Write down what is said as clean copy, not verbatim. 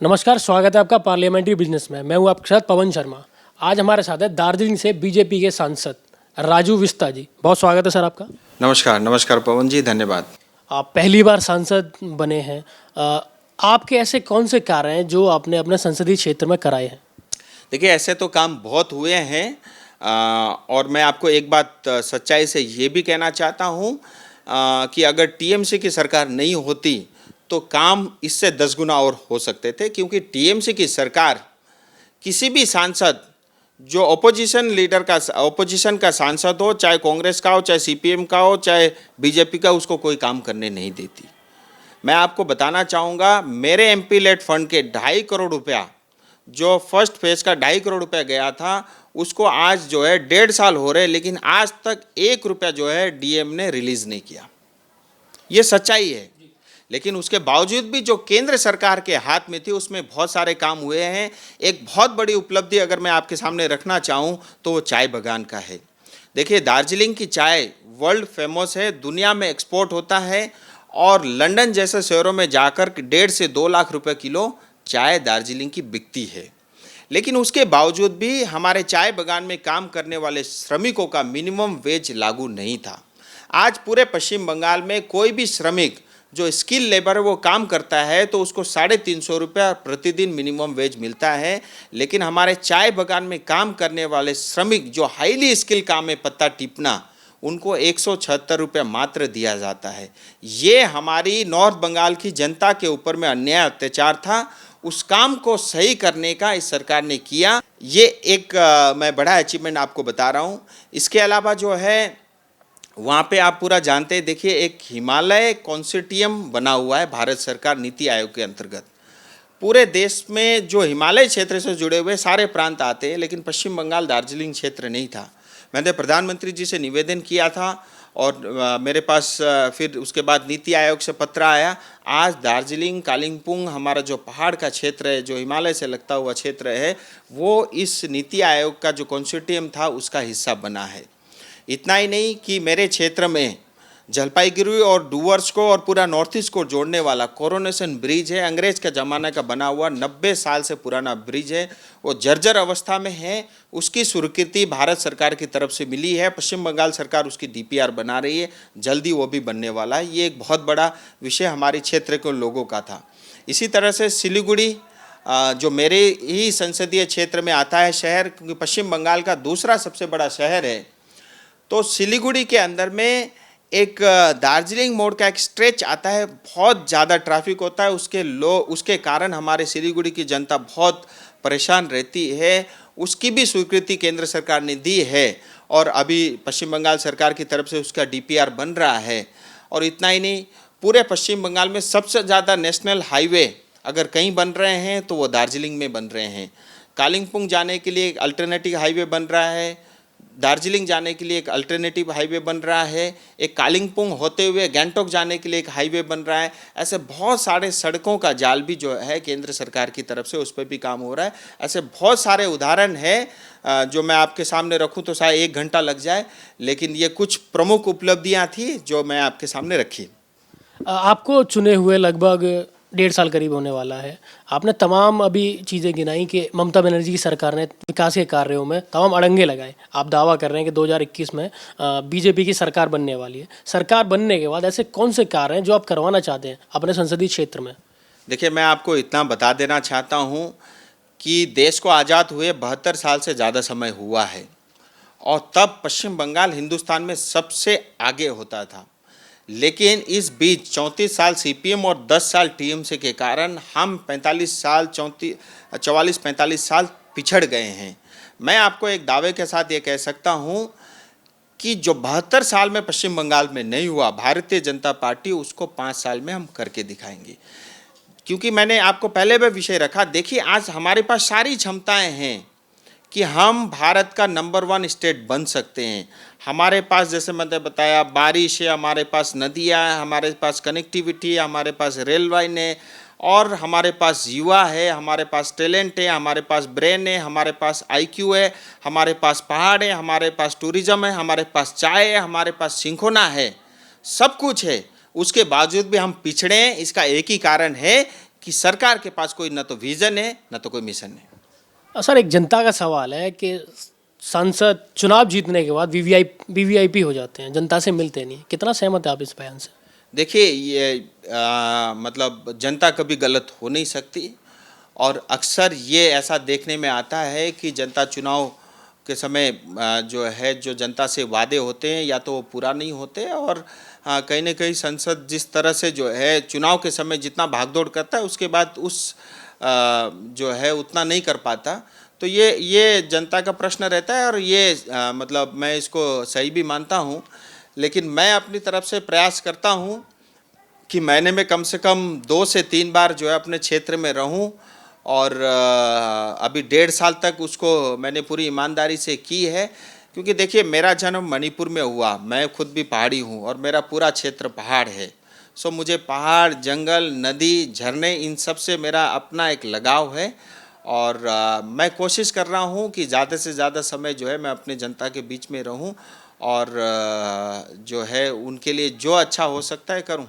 नमस्कार, स्वागत है आपका पार्लियामेंट्री बिजनेस में। मैं हूं आपके साथ पवन शर्मा। आज हमारे साथ है दार्जिलिंग से बीजेपी के सांसद राजू विस्ता जी। बहुत स्वागत है सर आपका। नमस्कार नमस्कार पवन जी, धन्यवाद। आप पहली बार सांसद बने हैं। आपके ऐसे कौन से कार्य हैं जो आपने अपने संसदीय क्षेत्र में कराए हैं? देखिए, ऐसे तो काम बहुत हुए हैं और मैं आपको एक बात सच्चाई से ये भी कहना चाहता हूँ कि अगर टीएमसी की सरकार नहीं होती तो काम इससे 10 गुना और हो सकते थे, क्योंकि टीएमसी की सरकार किसी भी सांसद जो ओपोजिशन का सांसद हो, चाहे कांग्रेस का हो, चाहे सीपीएम का हो, चाहे बीजेपी का, उसको कोई काम करने नहीं देती। मैं आपको बताना चाहूँगा, मेरे एमपी लेट फंड के 2.5 करोड़ रुपया, जो फर्स्ट फेज का 2.5 करोड़ रुपया गया था, उसको आज जो है 1.5 साल हो रहे, लेकिन आज तक 1 रुपया जो है डीएम ने रिलीज़ नहीं किया। ये सच्चाई है। लेकिन उसके बावजूद भी जो केंद्र सरकार के हाथ में थी उसमें बहुत सारे काम हुए हैं। एक बहुत बड़ी उपलब्धि अगर मैं आपके सामने रखना चाहूँ तो वो चाय बागान का है। देखिए, दार्जिलिंग की चाय वर्ल्ड फेमस है, दुनिया में एक्सपोर्ट होता है और लंदन जैसे शहरों में जाकर 1.5 से 2 लाख रुपए किलो चाय दार्जिलिंग की बिकती है। लेकिन उसके बावजूद भी हमारे चाय बागान में काम करने वाले श्रमिकों का मिनिमम वेज लागू नहीं था। आज पूरे पश्चिम बंगाल में कोई भी श्रमिक जो स्किल लेबर है वो काम करता है तो उसको 350 रुपया प्रतिदिन मिनिमम वेज मिलता है। लेकिन हमारे चाय बागान में काम करने वाले श्रमिक जो हाईली स्किल काम है, पत्ता टिपना, उनको 176 रुपये मात्र दिया जाता है। ये हमारी नॉर्थ बंगाल की जनता के ऊपर में अन्याय अत्याचार था। उस काम को सही करने का इस सरकार ने किया। ये एक मैं बड़ा अचीवमेंट आपको बता रहा हूँ। इसके अलावा जो है वहाँ पे आप पूरा जानते हैं, देखिए एक हिमालय कॉन्सोर्टियम बना हुआ है भारत सरकार नीति आयोग के अंतर्गत। पूरे देश में जो हिमालय क्षेत्र से जुड़े हुए सारे प्रांत आते हैं, लेकिन पश्चिम बंगाल दार्जिलिंग क्षेत्र नहीं था। मैंने प्रधानमंत्री जी से निवेदन किया था और मेरे पास फिर उसके बाद नीति आयोग से पत्र आया। आज दार्जिलिंग, कालिम्पोंग, हमारा जो पहाड़ का क्षेत्र है, जो हिमालय से लगता हुआ क्षेत्र है, वो इस नीति आयोग का जो कंसोर्टियम था उसका हिस्सा बना है। इतना ही नहीं कि मेरे क्षेत्र में जलपाईगुड़ी और डूवर्स को और पूरा नॉर्थ ईस्ट को जोड़ने वाला कोरोनेशन ब्रिज है, अंग्रेज का ज़माना का बना हुआ 90 साल से पुराना ब्रिज है, वो जर्जर अवस्था में है। उसकी स्वीकृति भारत सरकार की तरफ से मिली है। पश्चिम बंगाल सरकार उसकी डीपीआर बना रही है, जल्दी वो भी बनने वाला है। ये एक बहुत बड़ा विषय हमारे क्षेत्र के लोगों का था। इसी तरह से सिलीगुड़ी जो मेरे ही संसदीय क्षेत्र में आता है शहर, क्योंकि पश्चिम बंगाल का दूसरा सबसे बड़ा शहर है, तो सिलीगुड़ी के अंदर में एक दार्जिलिंग मोड़ का एक स्ट्रेच आता है, बहुत ज़्यादा ट्रैफिक होता है। उसके कारण हमारे सिलीगुड़ी की जनता बहुत परेशान रहती है। उसकी भी स्वीकृति केंद्र सरकार ने दी है और अभी पश्चिम बंगाल सरकार की तरफ से उसका डीपीआर बन रहा है। और इतना ही नहीं, पूरे पश्चिम बंगाल में सबसे ज़्यादा नेशनल हाईवे अगर कहीं बन रहे हैं तो वो दार्जिलिंग में बन रहे हैं। कालिम्पोंग जाने के लिए एक अल्टरनेटिव हाईवे बन रहा है, दार्जिलिंग जाने के लिए एक अल्टरनेटिव हाईवे बन रहा है, एक कालिम्पोंग होते हुए गैंगटॉक जाने के लिए एक हाईवे बन रहा है। ऐसे बहुत सारे सड़कों का जाल भी जो है केंद्र सरकार की तरफ से उस पर भी काम हो रहा है। ऐसे बहुत सारे उदाहरण हैं जो मैं आपके सामने रखूं तो शायद 1 घंटा लग जाए, लेकिन ये कुछ प्रमुख उपलब्धियां थी जो मैं आपके सामने रखी। आपको चुने हुए लगभग 1.5 साल करीब होने वाला है। आपने तमाम अभी चीज़ें गिनाई कि ममता बनर्जी की सरकार ने विकास के कार्यों में तमाम अड़ंगे लगाए। आप दावा कर रहे हैं कि 2021 में बीजेपी की सरकार बनने वाली है। सरकार बनने के बाद ऐसे कौन से कार्य हैं जो आप करवाना चाहते हैं अपने संसदीय क्षेत्र में? देखिए, मैं आपको इतना बता देना चाहता हूँ कि देश को आज़ाद हुए 72 साल से ज़्यादा समय हुआ है और तब पश्चिम बंगाल हिंदुस्तान में सबसे आगे होता था। लेकिन इस बीच 34 साल सीपीएम और 10 साल टीएमसी के कारण हम 44-45 साल पिछड़ गए हैं। मैं आपको एक दावे के साथ ये कह सकता हूँ कि जो 72 साल में पश्चिम बंगाल में नहीं हुआ, भारतीय जनता पार्टी उसको 5 साल में हम करके दिखाएंगे। क्योंकि मैंने आपको पहले भी विषय रखा, देखिए आज हमारे पास सारी क्षमताएं हैं कि हम भारत का नंबर 1 स्टेट बन सकते हैं। हमारे पास, जैसे मैंने बताया, बारिश है, हमारे पास नदियाँ हैं, हमारे पास कनेक्टिविटी है, हमारे पास रेल लाइन है और हमारे पास युवा है, हमारे पास टैलेंट है, हमारे पास ब्रेन है, हमारे पास आईक्यू है, हमारे पास पहाड़ है, हमारे पास टूरिज्म है, हमारे पास चाय है, हमारे पास सिंखोना है, सब कुछ है। उसके बावजूद भी हम पिछड़े हैं। इसका एक ही कारण है कि सरकार के पास कोई न तो विजन है न तो कोई मिशन है। सर एक जनता का सवाल है कि सांसद चुनाव जीतने के बाद वीवीआईपी हो जाते हैं, जनता से मिलते नहीं, कितना सहमत है आप इस बयान से? देखिए ये मतलब जनता कभी गलत हो नहीं सकती और अक्सर ये ऐसा देखने में आता है कि जनता चुनाव के समय जो जनता से वादे होते हैं या तो वो पूरा नहीं होते और कहीं ना कहीं संसद जिस तरह से जो है चुनाव के समय जितना भागदौड़ करता है उसके बाद जो है उतना नहीं कर पाता। तो ये जनता का प्रश्न रहता है और ये मतलब मैं इसको सही भी मानता हूँ, लेकिन मैं अपनी तरफ से प्रयास करता हूँ कि महीने में कम से कम 2 से 3 बार जो है अपने क्षेत्र में रहूं और अभी 1.5 साल तक उसको मैंने पूरी ईमानदारी से की है, क्योंकि देखिए मेरा जन्म मणिपुर में हुआ, मैं खुद भी पहाड़ी हूं और मेरा पूरा क्षेत्र पहाड़ है। सो मुझे पहाड़, जंगल, नदी, झरने इन सब से मेरा अपना एक लगाव है और मैं कोशिश कर रहा हूं कि ज़्यादा से ज़्यादा समय जो है मैं अपने जनता के बीच में रहूं और जो है उनके लिए जो अच्छा हो सकता है करूं।